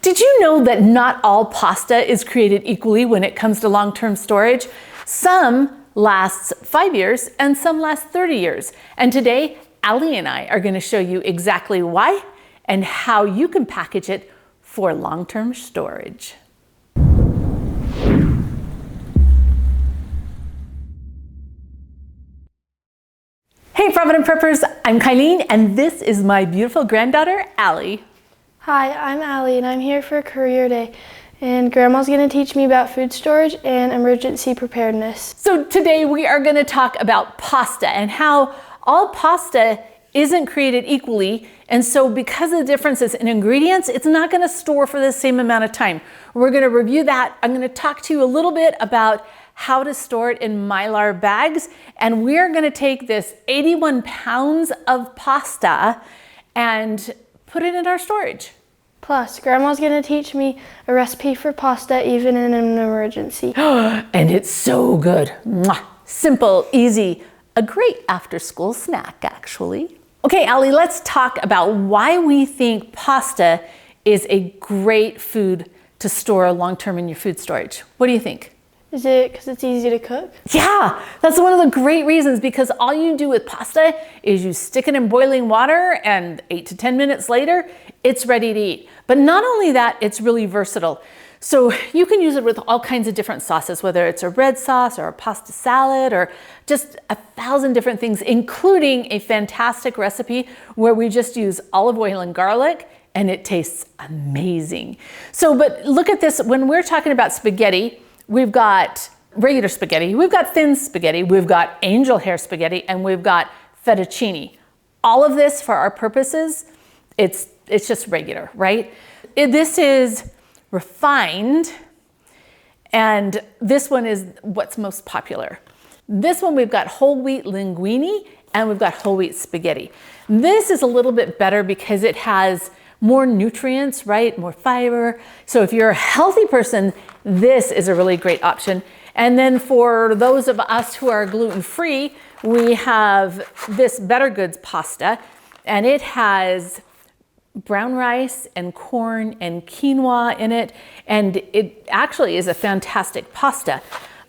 Did you know that not all pasta is created equally when it comes to long-term storage? Some lasts 5 years and some last 30 years. And today, Allie and I are going to show you exactly why and how you can package it for long-term storage. Hey Provident Preppers, I'm Kylene and this is my beautiful granddaughter, Allie. Hi, I'm Allie and I'm here for Career Day, and Grandma's going to teach me about food storage and emergency preparedness. So today we are going to talk about pasta and how all pasta isn't created equally, and so because of the differences in ingredients, it's not going to store for the same amount of time. We're going to review that. I'm going to talk to you a little bit about how to store it in Mylar bags, and we're going to take this 81 pounds of pasta and put it in our storage. Plus, Grandma's going to teach me a recipe for pasta even in an emergency. And it's so good. Mwah. Simple, easy, a great after-school snack, actually. Okay, Allie, let's talk about why we think pasta is a great food to store long-term in your food storage. What do you think? Is it because it's easy to cook? Yeah, that's one of the great reasons, because all you do with pasta is you stick it in boiling water and 8 to 10 minutes later, it's ready to eat. But not only that, it's really versatile. So you can use it with all kinds of different sauces, whether it's a red sauce or a pasta salad or just 1,000 different things, including a fantastic recipe where we just use olive oil and garlic and it tastes amazing. So, but look at this, when we're talking about spaghetti, we've got regular spaghetti, we've got thin spaghetti, we've got angel hair spaghetti, and we've got fettuccine. All of this, for our purposes, it's just regular, right? This is refined, and this one is what's most popular. This one, we've got whole wheat linguine, and we've got whole wheat spaghetti. This is a little bit better because it has more nutrients, right? More fiber. So if you're a healthy person, this is a really great option. And then for those of us who are gluten-free, we have this Better Goods pasta, and it has brown rice and corn and quinoa in it, and it actually is a fantastic pasta.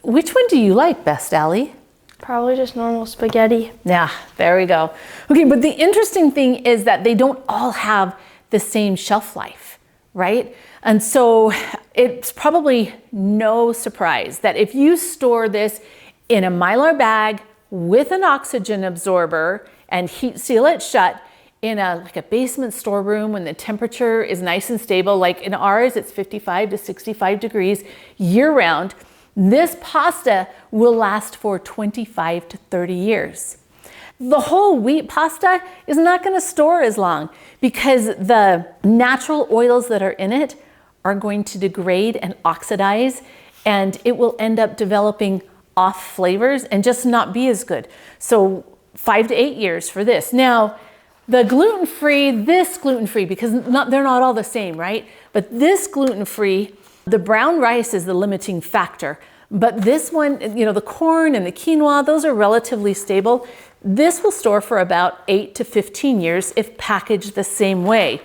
Which one do you like best, Allie? Probably just normal spaghetti. Yeah, there we go. Okay, but the interesting thing is that they don't all have the same shelf life, right? And so it's probably no surprise that if you store this in a Mylar bag with an oxygen absorber and heat seal it shut in like a basement storeroom when the temperature is nice and stable, like in ours, it's 55 to 65 degrees year round, this pasta will last for 25 to 30 years. The whole wheat pasta is not going to store as long because the natural oils that are in it are going to degrade and oxidize, and it will end up developing off flavors and just not be as good. So 5 to 8 years for this. Now, the gluten-free, because they're not all the same, right? But this gluten-free, the brown rice is the limiting factor. But this one, you know, the corn and the quinoa, those are relatively stable. This will store for about 8 to 15 years if packaged the same way.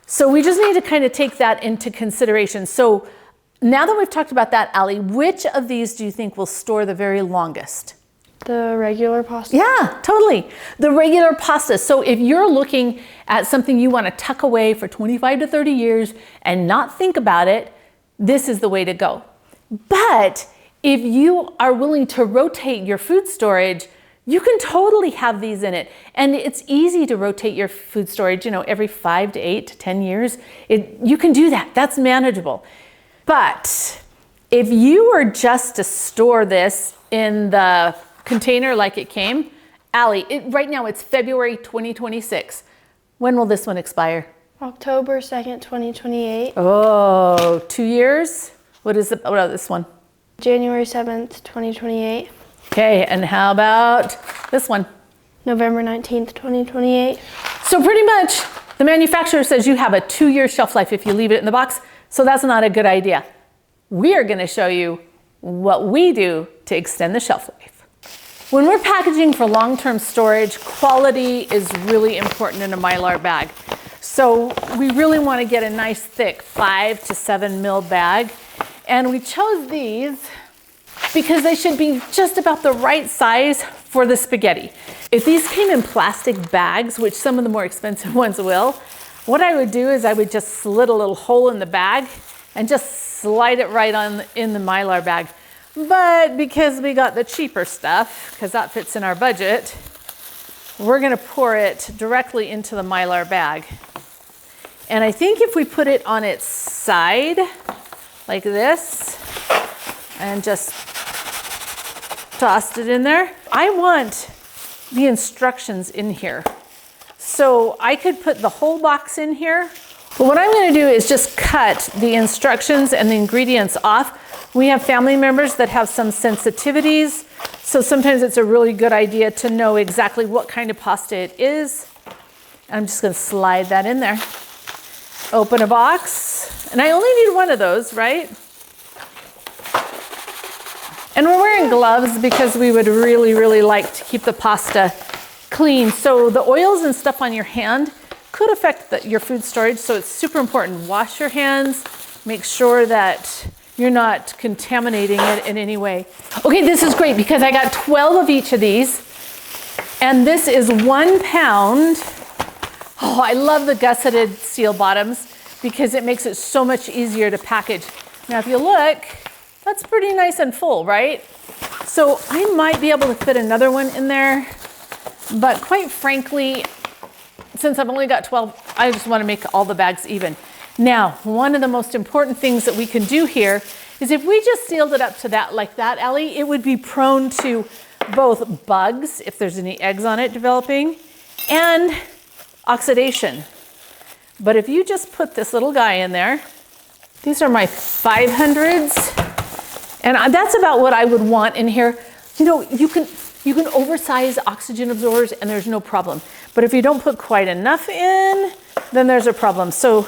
So we just need to kind of take that into consideration. So now that we've talked about that, Allie, which of these do you think will store the very longest? The regular pasta? Yeah, totally. The regular pasta. So if you're looking at something you want to tuck away for 25 to 30 years and not think about it, this is the way to go. But if you are willing to rotate your food storage, you can totally have these in it. And it's easy to rotate your food storage, you know, every 5 to 8 to 10 years. You can do that. That's manageable. But if you were just to store this in the container like it came, Allie, right now it's February 2026. When will this one expire? October 2nd, 2028. Oh, 2 years? What about this one? January 7th, 2028. Okay, and how about this one? November 19th, 2028. So pretty much the manufacturer says you have a 2-year shelf life if you leave it in the box, so that's not a good idea. We are gonna show you what we do to extend the shelf life. When we're packaging for long-term storage, quality is really important in a Mylar bag. So we really want to get a nice thick 5 to 7 mil bag. And we chose these because they should be just about the right size for the spaghetti. If these came in plastic bags, which some of the more expensive ones will, what I would do is I would just slit a little hole in the bag and just slide it right on in the Mylar bag. But because we got the cheaper stuff, because that fits in our budget, we're gonna pour it directly into the Mylar bag. And I think if we put it on its side, like this, and just tossed it in there, I want the instructions in here. So I could put the whole box in here, but what I'm gonna do is just cut the instructions and the ingredients off. We have family members that have some sensitivities, so sometimes it's a really good idea to know exactly what kind of pasta it is. I'm just gonna slide that in there. Open a box, and I only need one of those, right? And we're wearing gloves because we would really, really like to keep the pasta clean. So the oils and stuff on your hand could affect your food storage, so it's super important. Wash your hands, make sure that you're not contaminating it in any way. Okay, this is great because I got 12 of each of these, and this is 1 pound. Oh, I love the gusseted steel bottoms because it makes it so much easier to package. Now, if you look, that's pretty nice and full, right? So I might be able to fit another one in there, but quite frankly, since I've only got 12, I just want to make all the bags even. Now, one of the most important things that we can do here is if we just sealed it up to that like that, Allie, it would be prone to both bugs, if there's any eggs on it developing, and oxidation. But if you just put this little guy in there, these are my 500s, and that's about what I would want in here. You know, you can oversize oxygen absorbers and there's no problem. But if you don't put quite enough in, then there's a problem. So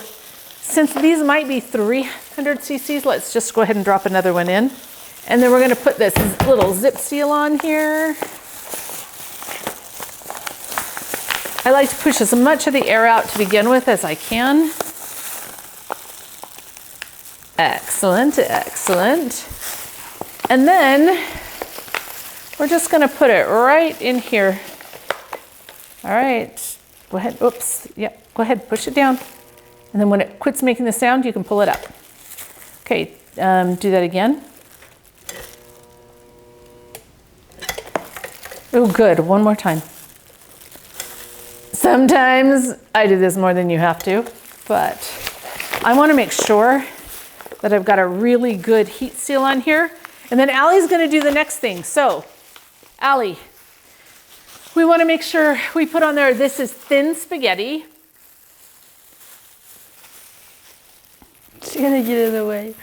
since these might be 300 cc's, let's just go ahead and drop another one in. And then we're gonna put this little zip seal on here. I like to push as much of the air out to begin with as I can. Excellent, excellent. And then we're just gonna put it right in here. All right, go ahead, oops, yep, go ahead, push it down. And then when it quits making the sound, you can pull it up. Okay, do that again. Oh, good, one more time. Sometimes I do this more than you have to, but I wanna make sure that I've got a really good heat seal on here. And then Allie's gonna do the next thing. So, Allie, we wanna make sure we put on there, this is thin spaghetti. She's gonna get in the way.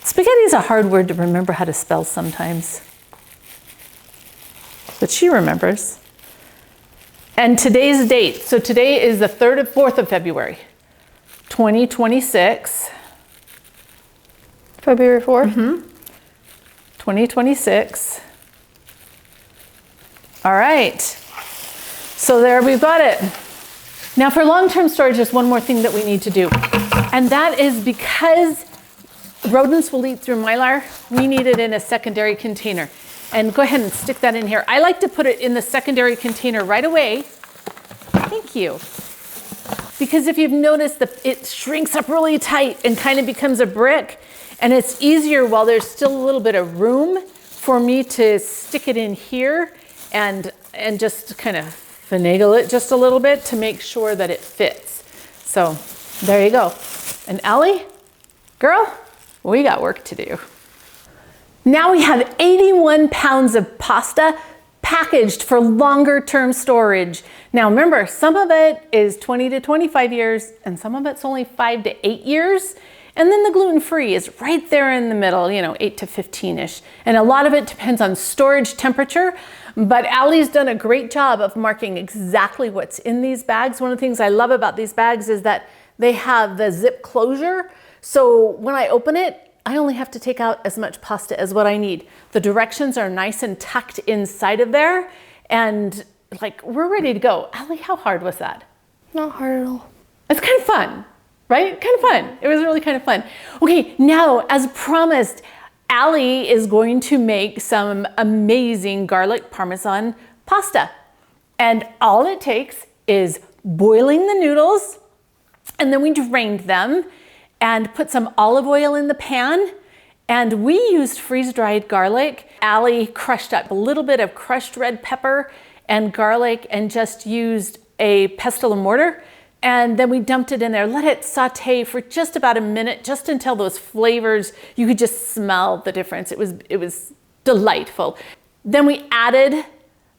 Spaghetti is a hard word to remember how to spell sometimes, but she remembers. And today's date, so today is the 3rd and 4th of February, 2026. February 4th? 2026. All right, so there we've got it. Now for long-term storage, there's one more thing that we need to do. And that is because rodents will eat through Mylar, we need it in a secondary container. And go ahead and stick that in here. I like to put it in the secondary container right away. Thank you. Because if you've noticed, it shrinks up really tight and kind of becomes a brick. And it's easier while there's still a little bit of room for me to stick it in here and just kind of finagle it just a little bit to make sure that it fits. So there you go. And Allie, girl, we got work to do. Now we have 81 pounds of pasta packaged for longer term storage. Now remember, some of it is 20 to 25 years and some of it's only 5 to 8 years. And then the gluten-free is right there in the middle, 8 to 15-ish. And a lot of it depends on storage temperature, but Allie's done a great job of marking exactly what's in these bags. One of the things I love about these bags is that they have the zip closure. So when I open it, I only have to take out as much pasta as what I need. The directions are nice and tucked inside of there, and like we're ready to go. Allie, how hard was that? Not hard at all. It's kind of fun, right? Kind of fun. It was really kind of fun. Okay, now as promised, Allie is going to make some amazing garlic parmesan pasta. And all it takes is boiling the noodles, and then we drained them and put some olive oil in the pan. And we used freeze-dried garlic. Allie crushed up a little bit of crushed red pepper and garlic and just used a pestle and mortar. And then we dumped it in there, let it saute for just about a minute, just until those flavors, you could just smell the difference. It was delightful. Then we added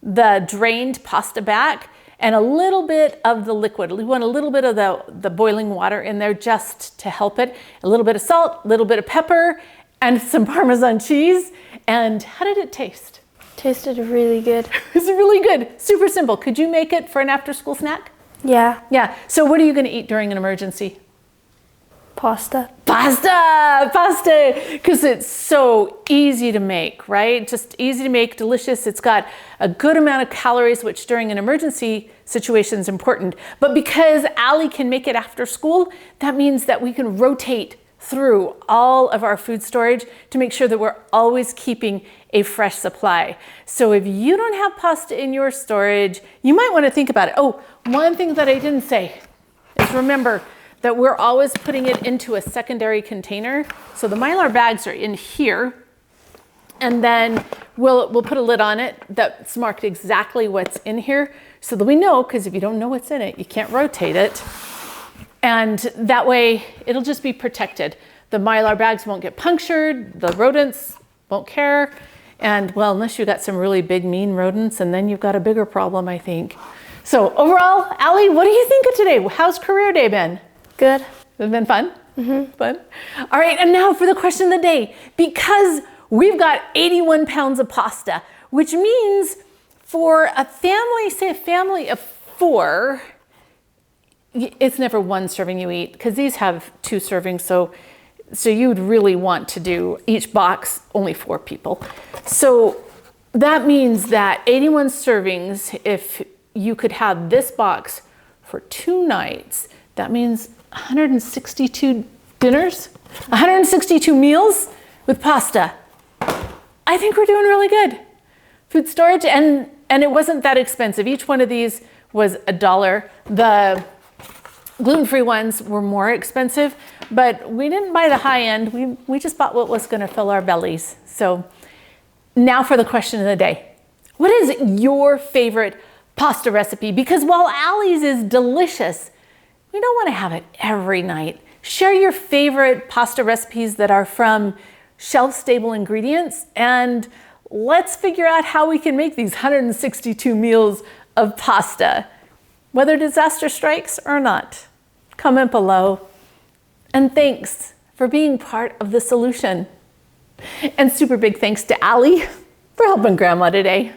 the drained pasta back and a little bit of the liquid. We want a little bit of the boiling water in there just to help it. A little bit of salt, a little bit of pepper, and some Parmesan cheese. And how did it taste? Tasted really good. It's really good, super simple. Could you make it for an after-school snack? Yeah. Yeah, so what are you gonna eat during an emergency? Pasta. Pasta, because it's so easy to make, right? Just easy to make, delicious. It's got a good amount of calories, which during an emergency situation is important. But because Allie can make it after school, that means that we can rotate through all of our food storage to make sure that we're always keeping a fresh supply. So if you don't have pasta in your storage, you might want to think about it. Oh, one thing that I didn't say is remember that we're always putting it into a secondary container. So the Mylar bags are in here, and then we'll put a lid on it that's marked exactly what's in here so that we know, because if you don't know what's in it, you can't rotate it. And that way it'll just be protected. The Mylar bags won't get punctured, the rodents won't care. And well, unless you got some really big mean rodents, and then you've got a bigger problem, I think. So overall, Allie, what do you think of today? How's career day been? Good. It's been fun? Fun? All right, and now for the question of the day. Because we've got 81 pounds of pasta, which means for a family, say a family of 4, it's never 1 serving you eat, because these have 2 servings, so you would really want to do each box only 4 people. So that means that 81 servings, if you could have this box for 2 nights, that means 162 dinners, 162 meals with pasta. I think we're doing really good. Food storage, and it wasn't that expensive. Each one of these was $1. The gluten-free ones were more expensive, but we didn't buy the high end. We just bought what was gonna fill our bellies. So now for the question of the day. What is your favorite pasta recipe? Because while Allie's is delicious, we don't wanna have it every night. Share your favorite pasta recipes that are from shelf-stable ingredients, and let's figure out how we can make these 162 meals of pasta, whether disaster strikes or not. Comment below. And thanks for being part of the solution. And super big thanks to Allie for helping Grandma today.